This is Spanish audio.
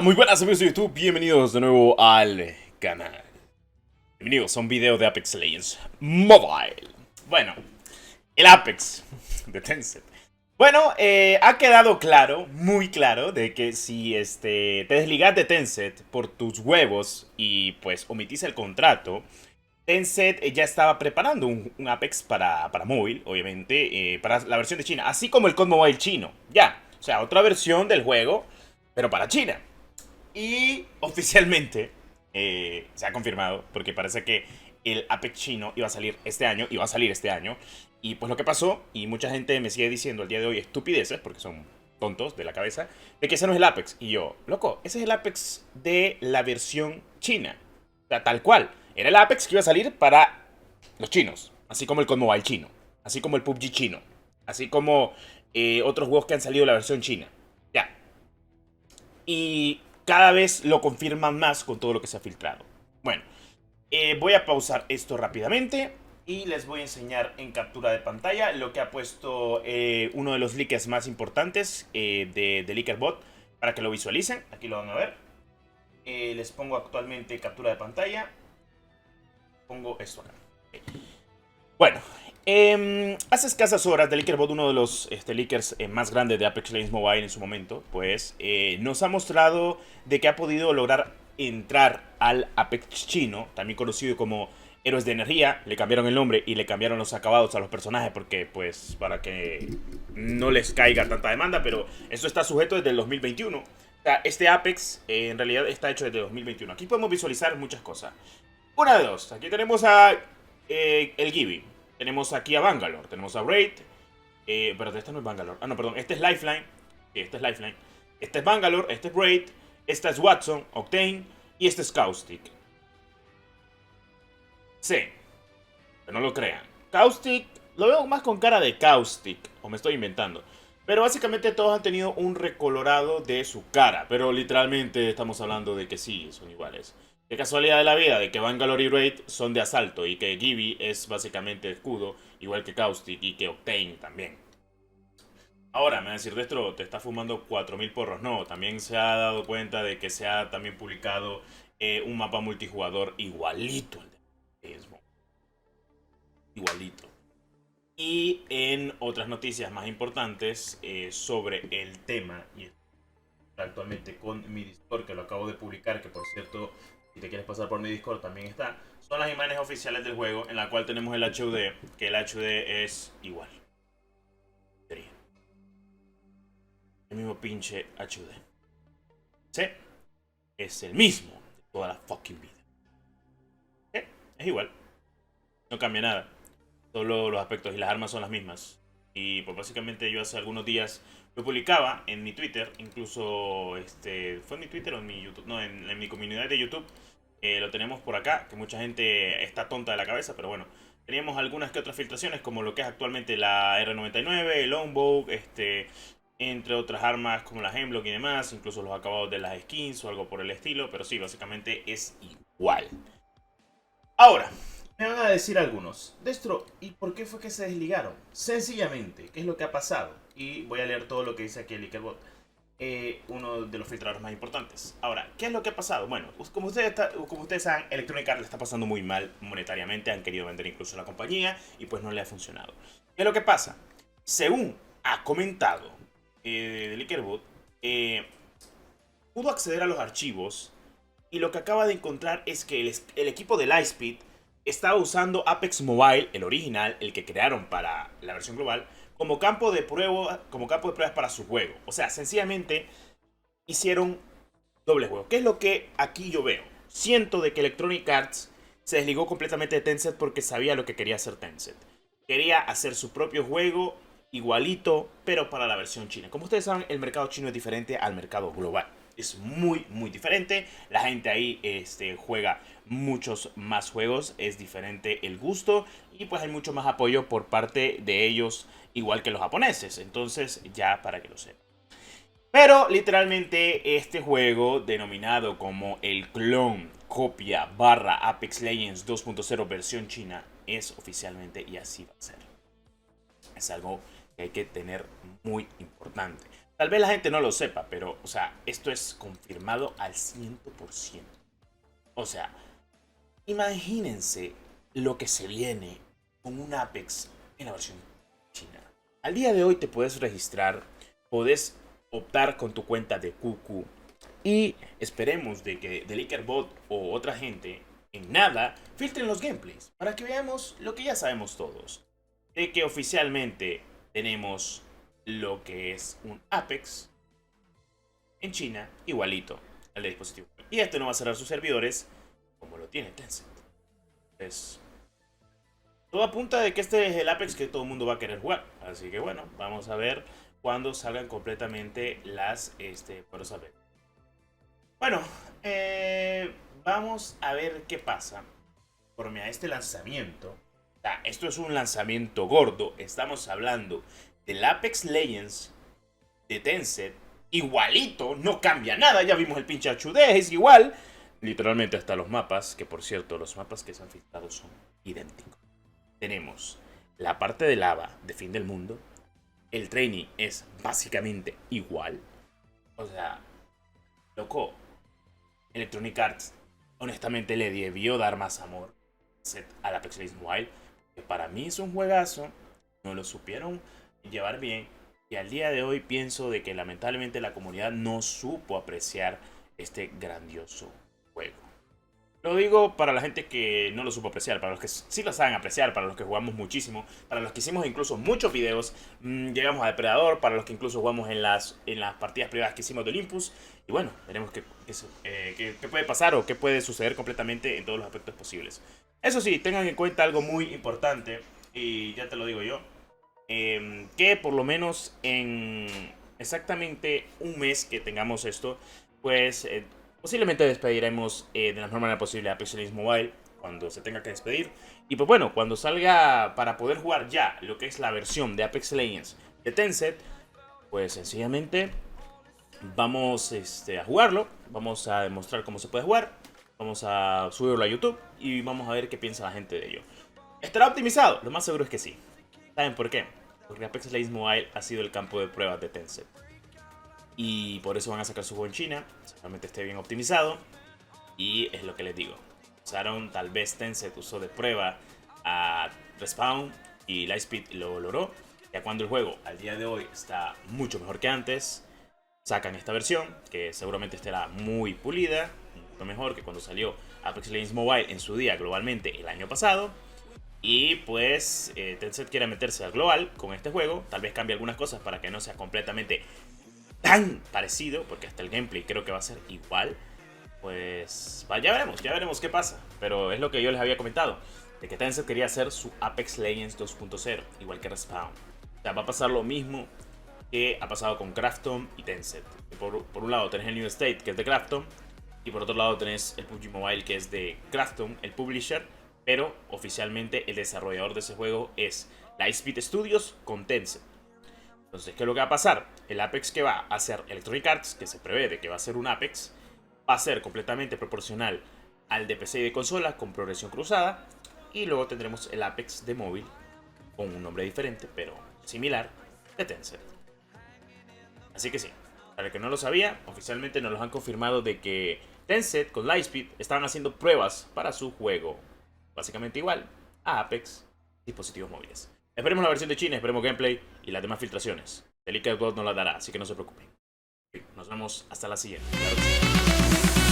Muy buenas amigos de YouTube, bienvenidos de nuevo al canal. Bienvenidos a un video de Apex Legends Mobile. Bueno, el Apex de Tencent. Bueno, ha quedado claro, muy claro, de que si te desligas de Tencent por tus huevos y pues omitís el contrato, Tencent ya estaba preparando un Apex para móvil, obviamente, para la versión de China, así como el COD Mobile chino, ya. O sea, otra versión del juego, pero para China. Y oficialmente se ha confirmado, porque parece que el Apex chino iba a salir este año, Y pues lo que pasó, y mucha gente me sigue diciendo al día de hoy estupideces, porque son tontos de la cabeza, de que ese no es el Apex. Y yo, loco, ese es el Apex de la versión china. O sea, tal cual. Era el Apex que iba a salir para los chinos. Así como el COD Mobile chino. Así como el PUBG chino. Así como otros juegos que han salido de la versión china. Ya. Y cada vez lo confirman más con todo lo que se ha filtrado. Bueno, voy a pausar esto rápidamente y les voy a enseñar en captura de pantalla lo que ha puesto uno de los leakers más importantes de LeakerBot para que lo visualicen. Aquí lo van a ver. Les pongo actualmente captura de pantalla. Pongo esto acá. Bueno, hace escasas horas de LeakerBot, uno de los leakers más grandes de Apex Legends Mobile en su momento, pues nos ha mostrado de que ha podido lograr entrar al Apex chino, también conocido como Héroes de Energía. Le cambiaron el nombre y le cambiaron los acabados a los personajes porque, pues, para que no les caiga tanta demanda, pero esto está sujeto desde el 2021. O sea, este Apex en realidad está hecho desde 2021. Aquí podemos visualizar muchas cosas. Una de dos. Aquí tenemos a el Gibby. Tenemos aquí a Bangalore. Tenemos a Raid. Pero este no es Bangalore. Ah, no, perdón. Este es Lifeline. Sí, este es Lifeline. Este es Bangalore. Este es Raid. Esta es Watson, Octane. Y este es Caustic. Sí. Pero no lo crean. Caustic. Lo veo más con cara de Caustic. O me estoy inventando. Pero básicamente todos han tenido un recolorado de su cara. Pero literalmente estamos hablando de que sí, son iguales. Qué casualidad de la vida de que Bangalore y Raid son de asalto y que Gibby es básicamente escudo, igual que Caustic y que Octane también. Ahora, me va a decir, Destro, te está fumando 4000 porros. No, también se ha dado cuenta de que se ha también publicado un mapa multijugador igualito al de Facebook. Igualito. Y en otras noticias más importantes sobre el tema, y actualmente con mi Discord, que lo acabo de publicar, que por cierto, si te quieres pasar por mi Discord también está, son las imágenes oficiales del juego, en la cual tenemos el HUD, que el HUD es igual. Sería el mismo pinche HUD. Sí, es el mismo de toda la fucking vida. Sí, es igual, no cambia nada. Solo los aspectos y las armas son las mismas. Y pues básicamente yo hace algunos días lo publicaba en mi Twitter, incluso fue en mi Twitter o en mi YouTube, no, en mi comunidad de YouTube. Lo tenemos por acá, que mucha gente está tonta de la cabeza, pero bueno, teníamos algunas que otras filtraciones, como lo que es actualmente la R99, el Longbow, entre otras armas como la Hemlock y demás, incluso los acabados de las skins o algo por el estilo, pero sí, básicamente es igual. Ahora, me van a decir algunos, Destro, ¿y por qué fue que se desligaron? Sencillamente, ¿qué es lo que ha pasado? Y voy a leer todo lo que dice aquí el LeakerBot, uno de los filtradores más importantes. Ahora, ¿qué es lo que ha pasado? Bueno, como ustedes saben, Electronic Arts le está pasando muy mal monetariamente, han querido vender incluso la compañía y pues no le ha funcionado. ¿Qué es lo que pasa? Según ha comentado el LeakerBot, pudo acceder a los archivos y lo que acaba de encontrar es que el equipo de Lightspeed estaba usando Apex Mobile, el original, el que crearon para la versión global, como campo de pruebas para su juego. O sea, sencillamente hicieron doble juego. ¿Qué es lo que aquí yo veo? Siento de que Electronic Arts se desligó completamente de Tencent porque sabía lo que quería hacer Tencent. Quería hacer su propio juego igualito, pero para la versión china. Como ustedes saben, el mercado chino es diferente al mercado global. Es muy, muy diferente. La gente ahí juega muchos más juegos. Es diferente el gusto. Y pues hay mucho más apoyo por parte de ellos, igual que los japoneses. Entonces, ya para que lo sepan. Pero literalmente este juego, denominado como el clon, copia, barra Apex Legends 2.0 versión china, es oficialmente y así va a ser. Es algo que hay que tener muy importante. Tal vez la gente no lo sepa, pero, o sea, esto es confirmado al 100%. O sea, imagínense lo que se viene con un Apex en la versión china. Al día de hoy te puedes registrar, puedes optar con tu cuenta de QQ y esperemos de que The LikerBot o otra gente en nada filtren los gameplays para que veamos lo que ya sabemos todos. De que oficialmente tenemos lo que es un Apex en China igualito al de dispositivo. Y este no va a cerrar sus servidores como lo tiene Tencent. Pues todo apunta de que este es el Apex que todo el mundo va a querer jugar. Así que bueno, vamos a ver cuando salgan completamente las por saber. Bueno, vamos a ver qué pasa conforme a este lanzamiento. O sea, esto es un lanzamiento gordo. Estamos hablando del Apex Legends de Tencent. Igualito, no cambia nada. Ya vimos el pinche HUD, es igual. Literalmente hasta los mapas, que por cierto, los mapas que se han filtrado son idénticos. Tenemos la parte de lava de fin del mundo. El training es básicamente igual. O sea, loco, Electronic Arts honestamente le debió dar más amor al Apex Legends Mobile, que para mí es un juegazo. No lo supieron llevar bien. Y al día de hoy pienso de que lamentablemente la comunidad no supo apreciar este grandioso juego. Lo digo para la gente que no lo supo apreciar, para los que sí lo saben apreciar, para los que jugamos muchísimo, para los que hicimos incluso muchos videos, llegamos a Depredador, para los que incluso jugamos en las partidas privadas que hicimos de Olympus. Y bueno, veremos qué puede pasar o qué puede suceder completamente en todos los aspectos posibles. Eso sí, tengan en cuenta algo muy importante, y ya te lo digo yo, que por lo menos en exactamente un mes que tengamos esto, pues posiblemente despediremos de la mejor manera posible a Apex Legends Mobile cuando se tenga que despedir. Y pues bueno, cuando salga para poder jugar ya lo que es la versión de Apex Legends de Tencent, pues sencillamente vamos a jugarlo, vamos a demostrar cómo se puede jugar, vamos a subirlo a YouTube y vamos a ver qué piensa la gente de ello. ¿Estará optimizado? Lo más seguro es que sí. ¿Saben por qué? Porque Apex Legends Mobile ha sido el campo de pruebas de Tencent. Y por eso van a sacar su juego en China, seguramente esté bien optimizado. Y es lo que les digo. Usaron, tal vez Tencent usó de prueba a Respawn y Lightspeed lo logró. Ya cuando el juego al día de hoy está mucho mejor que antes, sacan esta versión que seguramente estará muy pulida, mucho mejor que cuando salió Apex Legends Mobile en su día globalmente el año pasado. Y pues Tencent quiere meterse al global con este juego. Tal vez cambie algunas cosas para que no sea completamente tan parecido, porque hasta el gameplay creo que va a ser igual. Pues ya veremos qué pasa. Pero es lo que yo les había comentado, de que Tencent quería hacer su Apex Legends 2.0, igual que Respawn. O sea, va a pasar lo mismo que ha pasado con Krafton y Tencent. Por un lado tenés el New State, que es de Krafton, y por otro lado tenés el PUBG Mobile, que es de Krafton, el publisher, pero oficialmente el desarrollador de ese juego es Lightspeed Studios con Tencent. Entonces, ¿qué es lo que va a pasar? El Apex que va a hacer Electronic Arts, que se prevé de que va a ser un Apex, va a ser completamente proporcional al de PC y de consola con progresión cruzada. Y luego tendremos el Apex de móvil con un nombre diferente, pero similar, de Tencent. Así que sí, para el que no lo sabía, oficialmente nos lo han confirmado de que Tencent con Lightspeed estaban haciendo pruebas para su juego, básicamente igual a Apex dispositivos móviles. Esperemos la versión de China, esperemos gameplay y las demás filtraciones. El LikerBot nos la dará, así que no se preocupen. Nos vemos hasta la siguiente. Claro que sí.